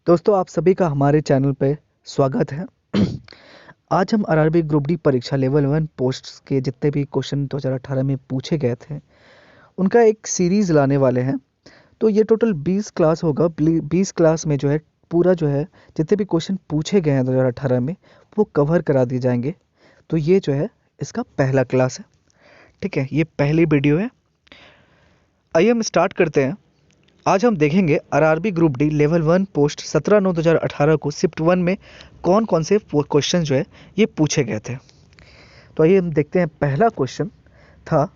दोस्तों आप सभी का हमारे चैनल पे स्वागत है। आज हम आरआरबी ग्रुप डी परीक्षा लेवल 1 पोस्ट्स के जितने भी क्वेश्चन 2018 में पूछे गए थे उनका एक सीरीज लाने वाले हैं। तो ये टोटल 20 क्लास होगा। 20 क्लास में जो है पूरा जो है जितने भी क्वेश्चन पूछे गए हैं 2018 में वो कवर करा दिए जाएंगे। तो ये जो है इसका पहला क्लास है। ठीक है, ये पहली वीडियो है। आइए हम स्टार्ट करते हैं। आज हम देखेंगे RRB group D level 1 post 17/9/2018 को शिफ्ट 1 में कौन कौन से क्वेश्चन जो है ये पूछे गए थे। तो आइए हम देखते हैं। पहला क्वेश्चन था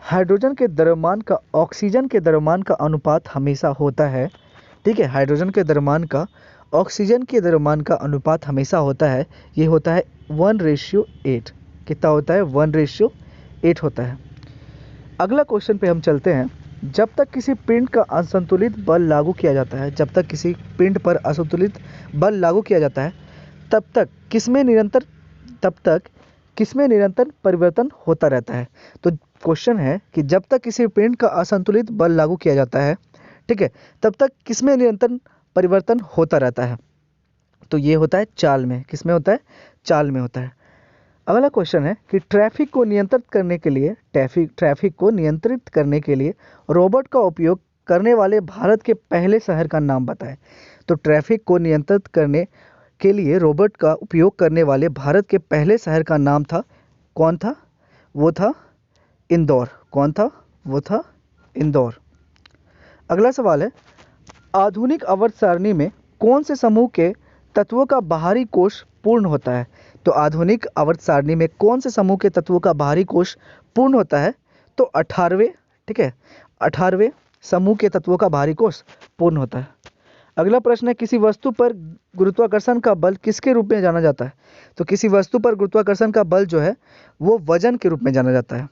हाइड्रोजन के द्रव्यमान का ऑक्सीजन के द्रव्यमान का अनुपात हमेशा होता है। ठीक है, हाइड्रोजन के द्रव्यमान का ऑक्सीजन के द्रव्यमान का अनुपात हमेशा होता है। ये होता है 1:8। कितना होता है? 1:8 होता है। अगला क्वेश्चन पे हम चलते हैं। जब तक किसी पिंड का असंतुलित बल लागू किया जाता है, जब तक किसी पिंड पर असंतुलित बल लागू किया जाता है तब तक किसमें निरंतर परिवर्तन होता रहता है। तो क्वेश्चन है कि जब तक किसी पिंड का असंतुलित बल लागू किया जाता है, ठीक है, तब तक किसमें निरंतर परिवर्तन होता रहता है। तो ये होता है चाल में। किसमें होता है? चाल में होता है। अगला क्वेश्चन है कि ट्रैफिक को नियंत्रित करने के लिए रोबोट का उपयोग करने वाले भारत के पहले शहर का नाम बताएं। तो ट्रैफिक को नियंत्रित करने के लिए रोबोट का उपयोग करने वाले भारत के पहले शहर का नाम था, कौन था? वो था इंदौर। कौन था? वो था इंदौर। अगला सवाल है आधुनिक आवर्त सारणी में कौन से समूह के तत्वों का बाहरी कोश पूर्ण होता है। तो आधुनिक आवर्त सारणी में कौन से समूह के तत्वों का बाहरी कोश पूर्ण होता है? तो 18वें। ठीक है, 18वें समूह के तत्वों का बाहरी कोश पूर्ण होता है। अगला प्रश्न है किसी वस्तु पर गुरुत्वाकर्षण का बल किसके रूप में जाना जाता है। तो किसी वस्तु पर गुरुत्वाकर्षण का बल जो है वो वजन के रूप में जाना जाता है।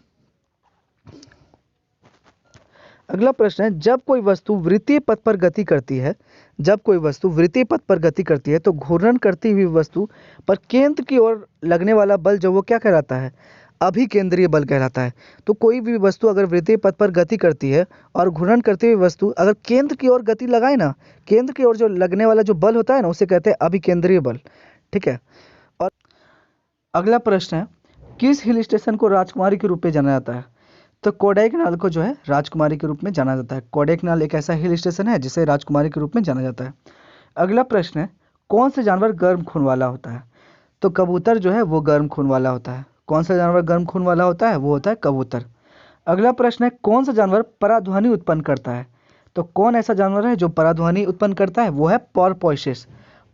अगला प्रश्न है जब कोई वस्तु वृत्तीय पथ पर गति करती है, जब कोई वस्तु वृत्तीय पथ पर गति करती है तो घूर्णन करती हुई वस्तु पर केंद्र की ओर लगने वाला बल जो वो क्या कहलाता है? अभिकेंद्रीय बल कहलाता है। तो कोई भी वस्तु अगर वृत्तीय पथ पर गति करती है और घूर्णन करती हुई वस्तु अगर केंद्र की ओर गति लगाए ना, केंद्र की ओर जो लगने वाला जो बल होता है ना उसे कहते हैं अभिकेंद्रीय बल। ठीक है। और अगला प्रश्न है किस हिल स्टेशन को राजकुमारी के रूप में जाना जाता है। तो कोडाईकनाल को जो है राजकुमारी के रूप में जाना जाता है। कोडाईकनाल एक ऐसा हिल स्टेशन है जिसे राजकुमारी के रूप में जाना जाता है। अगला प्रश्न है कौन सा जानवर गर्म खून वाला होता है। तो कबूतर जो है वो गर्म खून वाला होता है। कौन सा जानवर गर्म खून वाला होता है? वो होता है कबूतर। अगला प्रश्न है कौन सा जानवर पराध्वनि उत्पन्न करता है। तो कौन ऐसा जानवर है जो पराध्वनि उत्पन्न करता है? वो है पॉरपोइसेस।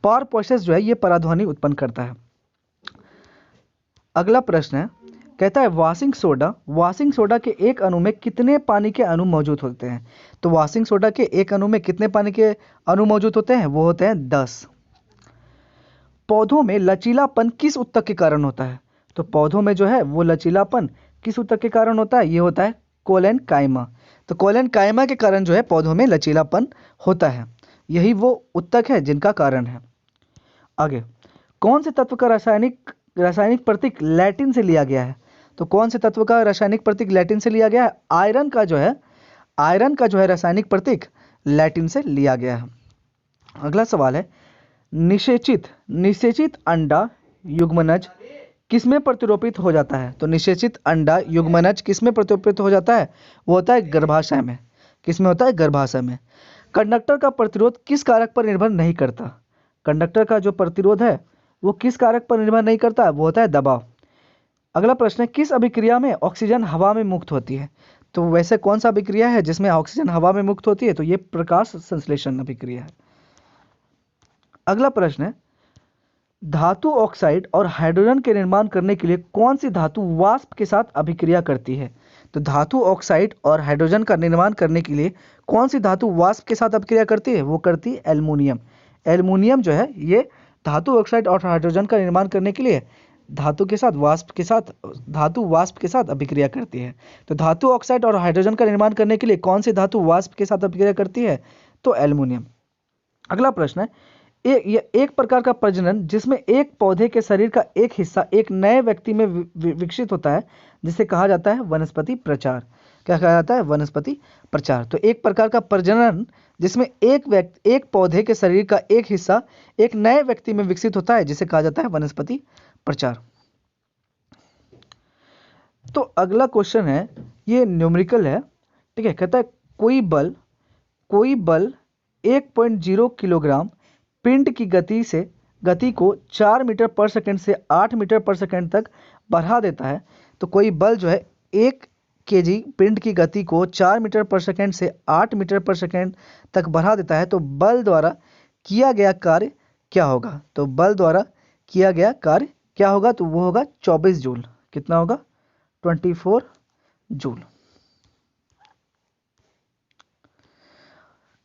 पॉरपोइसेस जो है ये पराध्वनि उत्पन्न करता है। अगला प्रश्न है कहता है वॉशिंग सोडा के एक अणु में कितने पानी के अणु मौजूद होते हैं। तो वॉशिंग सोडा के एक अणु में कितने पानी के अणु मौजूद होते हैं? वो होते हैं 10। पौधों में लचीलापन किस ऊतक के कारण होता है। तो पौधों में जो है वो लचीलापन किस ऊतक के कारण होता है? ये होता है कोलेनकाइमा। तो कोलेनकाइमा के कारण जो है पौधों में लचीलापन होता है। यही वो ऊतक है जिनका कारण है। आगे कौन से तत्व का रासायनिक प्रतीक लैटिन से लिया गया है। तो कौन से तत्व का रासायनिक प्रतीक लैटिन से लिया गया है? आयरन का जो है रासायनिक प्रतीक लैटिन से लिया गया है। अगला सवाल है निषेचित अंडा युग्मनज किसमें प्रतिरूपित हो जाता है। तो निषेचित अंडा युग्मनज किसमें प्रतिरूपित हो जाता है? वो होता है गर्भाशय में। किसमें होता है? गर्भाशय में। कंडक्टर का प्रतिरोध किस कारक पर निर्भर नहीं करता। कंडक्टर का जो प्रतिरोध है वो किस कारक पर निर्भर नहीं करता? वो होता है दबाव। अगला प्रश्न है किस अभिक्रिया में ऑक्सीजन हवा में मुक्त होती है। तो वैसे कौन सा अभिक्रिया है जिसमें ऑक्सीजन हवा में मुक्त होती है? तो ये प्रकाश संश्लेषण अभिक्रिया है। अगला प्रश्न है धातु ऑक्साइड और हाइड्रोजन के निर्माण करने के लिए कौन सी धातु वाष्प के साथ अभिक्रिया करती है। तो धातु ऑक्साइड और हाइड्रोजन का निर्माण करने के लिए कौन सी धातु वाष्प के साथ अभिक्रिया करती है? वो करती है एल्युमिनियम। एल्युमिनियम जो है ये धातु ऑक्साइड और हाइड्रोजन का निर्माण करने के लिए धातु वाष्प के साथ अभिक्रिया करती है। तो धातु ऑक्साइड और हाइड्रोजन का निर्माण करने के लिए कौन सी धातु वाष्प के साथ अभिक्रिया करती है? तो एल्युमिनियम। अगला प्रश्न है एक प्रकार का प्रजनन जिसमें एक पौधे के शरीर का एक हिस्सा एक नए व्यक्ति में विकसित होता है जिसे कहा जाता है वनस्पति प्रचार। क्या कहा जाता है? वनस्पति प्रचार। तो एक प्रकार का प्रजनन जिसमें एक पौधे के शरीर का एक हिस्सा एक नए व्यक्ति में विकसित होता है, जिसे कहा जाता है वनस्पति प्रचार। तो अगला क्वेश्चन है, ये न्यूमेरिकल है, ठीक है। कहता है कोई बल 1.0 किलोग्राम पिंड की गति को 4 मीटर पर सेकंड से 8 मीटर पर सेकंड तक बढ़ा देता है। तो कोई बल जो है 1 केजी पिंड की गति को 4 मीटर पर सेकंड से 8 मीटर पर सेकंड तक बढ़ा देता है। तो बल द्वारा किया गया कार्य क्या होगा? तो बल द्वारा किया गया कार्य क्या होगा? तो वो होगा 24 जूल। कितना होगा? 24 जूल।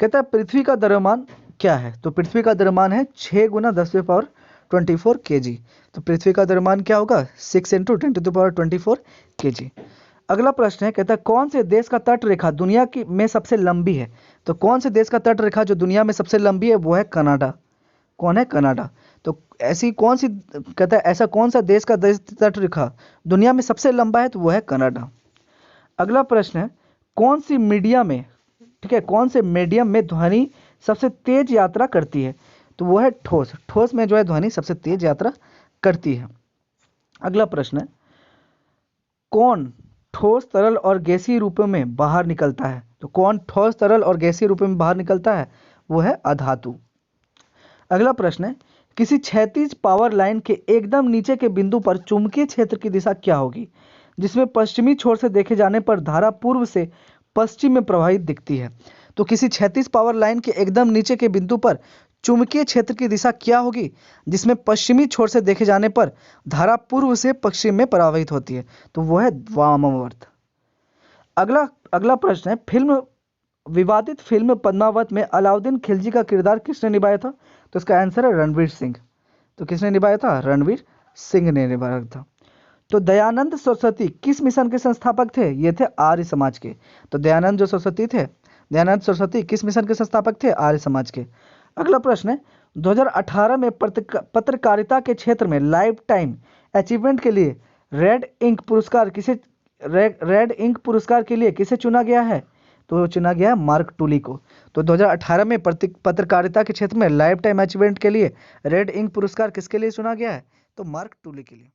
कहता है पृथ्वी का द्रव्यमान क्या है? तो पृथ्वी का द्रव्यमान है 6 गुना 10⁻24 kg। तो पृथ्वी का द्रव्यमान क्या होगा? 6 × 10⁻24 kg। अगला प्रश्न है, कहता है कौन से देश का तट रेखा दुनिया की में सबसे लंबी है? तो कौन से देश का तट रेखा जो दुनिया में सबसे लंबी है वो है कनाडा। कौन है? कनाडा। तो ऐसी कौन सी, कहता है ऐसा कौन सा देश का तट रेखा दुनिया में सबसे लंबा है? तो वो है कनाडा। अगला प्रश्न है, कौन सी मीडिया में, ठीक है, कौन से मीडियम में ध्वनि सबसे तेज यात्रा करती है? तो वो है ठोस। ठोस में जो है ध्वनि सबसे तेज यात्रा करती है। अगला प्रश्न है, कौन ठोस तरल और गैसीय रूपों में बाहर निकलता है? तो कौन ठोस तरल और गैसीय रूपों में बाहर निकलता है? वो है अधातु। अगला प्रश्न है, किसी क्षैतिज पावर लाइन के एकदम नीचे के बिंदु पर चुंबकीय क्षेत्र की दिशा क्या होगी, जिसमें पश्चिमी छोर से देखे जाने पर धारा पूर्व से पश्चिम में प्रवाहित दिखती है? तो किसी क्षैतिज पावर लाइन के एकदम नीचे के बिंदु पर चुंबकीय क्षेत्र की दिशा क्या होगी, जिसमें पश्चिमी छोर से देखे जाने पर धारा पूर्व से पश्चिम में प्रवाहित होती है? तो वो है वामावर्त। अगला प्रश्न है, विवादित फिल्म पद्मावत में अलाउद्दीन खिलजी का किरदार किसने निभाया था? तो इसका आंसर है रणवीर सिंह। तो किसने निभाया था? रणवीर सिंह ने निभाया था। तो दयानंद सरस्वती किस मिशन के संस्थापक थे? ये थे आर्य समाज के। तो दयानंद सरस्वती किस मिशन के संस्थापक थे? आर्य समाज के। अगला प्रश्न है, 2018 में पत्रकारिता के क्षेत्र में लाइफ टाइम अचीवमेंट के लिए रेड इंक पुरस्कार के लिए किसे चुना गया है? तो चुना गया है मार्क टूली को। तो 2018 में पत्रकारिता के क्षेत्र में लाइफ टाइम अचीवमेंट के लिए रेड इंक पुरस्कार किसके लिए चुना गया है? तो मार्क टूली के लिए।